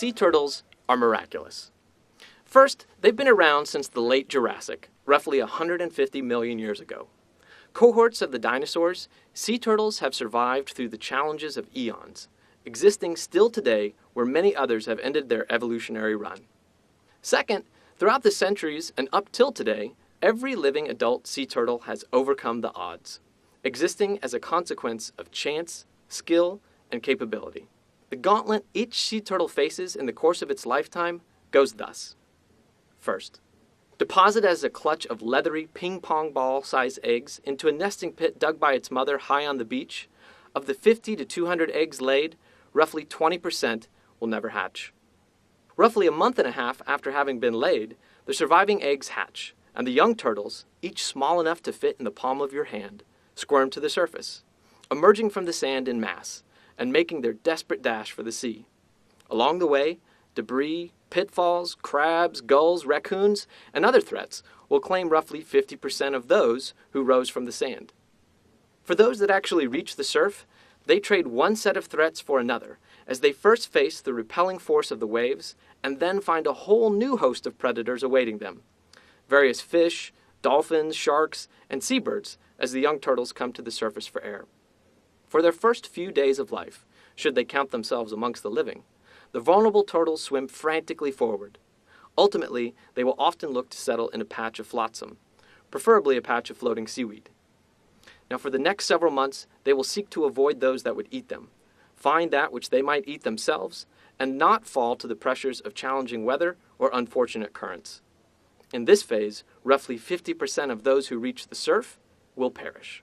sea turtles are miraculous. First, they've been around since the late Jurassic, roughly 150 million years ago. Cohorts of the dinosaurs, sea turtles have survived through the challenges of eons, existing still today where many others have ended their evolutionary run. Second, throughout the centuries and up till today, every living adult sea turtle has overcome the odds, existing as a consequence of chance, skill, and capability. The gauntlet each sea turtle faces in the course of its lifetime goes thus. First, deposit as a clutch of leathery ping-pong ball-sized eggs into a nesting pit dug by its mother high on the beach. Of the 50 to 200 eggs laid, roughly 20% will never hatch. Roughly a month and a half after having been laid, the surviving eggs hatch, and the young turtles, each small enough to fit in the palm of your hand, squirm to the surface, emerging from the sand in mass and making their desperate dash for the sea. Along the way, debris, pitfalls, crabs, gulls, raccoons, and other threats will claim roughly 50% of those who rose from the sand. For those that actually reach the surf, they trade one set of threats for another, as they first face the repelling force of the waves and then find a whole new host of predators awaiting them. Various fish, dolphins, sharks, and seabirds as the young turtles come to the surface for air. For their first few days of life, should they count themselves amongst the living, the vulnerable turtles swim frantically forward. Ultimately, they will often look to settle in a patch of flotsam, preferably a patch of floating seaweed. Now, for the next several months, they will seek to avoid those that would eat them, find that which they might eat themselves, and not fall to the pressures of challenging weather or unfortunate currents. In this phase, roughly 50% of those who reach the surf will perish.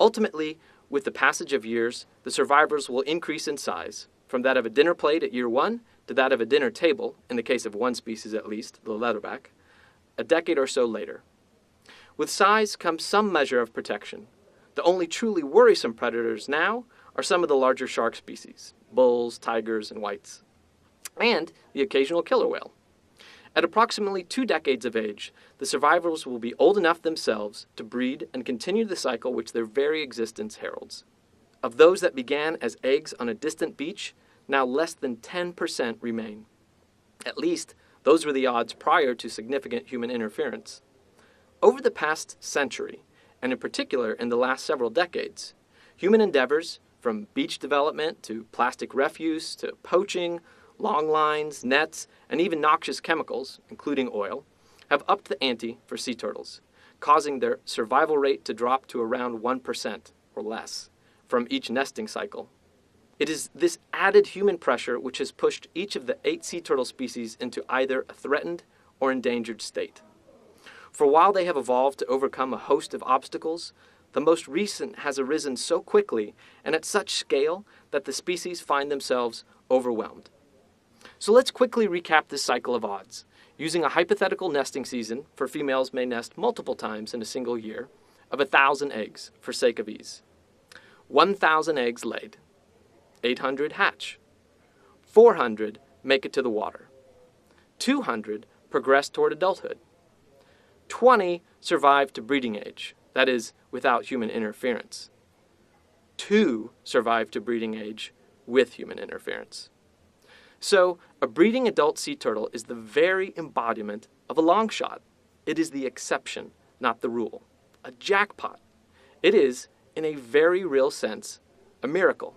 Ultimately, with the passage of years, the survivors will increase in size, from that of a dinner plate at year 1 to that of a dinner table, in the case of one species at least, the leatherback, a decade or so later. With size comes some measure of protection. The only truly worrisome predators now are some of the larger shark species, bulls, tigers, and whites, and the occasional killer whale. At approximately 2 decades of age, the survivors will be old enough themselves to breed and continue the cycle which their very existence heralds. Of those that began as eggs on a distant beach, now less than 10% remain. At least, those were the odds prior to significant human interference. Over the past century, and in particular in the last several decades, human endeavors, from beach development to plastic refuse to poaching, long lines, nets, and even noxious chemicals, including oil, have upped the ante for sea turtles, causing their survival rate to drop to around 1% or less from each nesting cycle. It is this added human pressure which has pushed each of the 8 sea turtle species into either a threatened or endangered state. For while they have evolved to overcome a host of obstacles, the most recent has arisen so quickly and at such scale that the species find themselves overwhelmed. So let's quickly recap this cycle of odds. Using a hypothetical nesting season, for females may nest multiple times in a single year, of 1,000 eggs, for sake of ease. 1,000 eggs laid. 800 hatch. 400 make it to the water. 200 progress toward adulthood. 20 survive to breeding age, that is, without human interference. 2 survive to breeding age with human interference. So, a breeding adult sea turtle is the very embodiment of a long shot. It is the exception, not the rule. A jackpot. It is, in a very real sense, a miracle.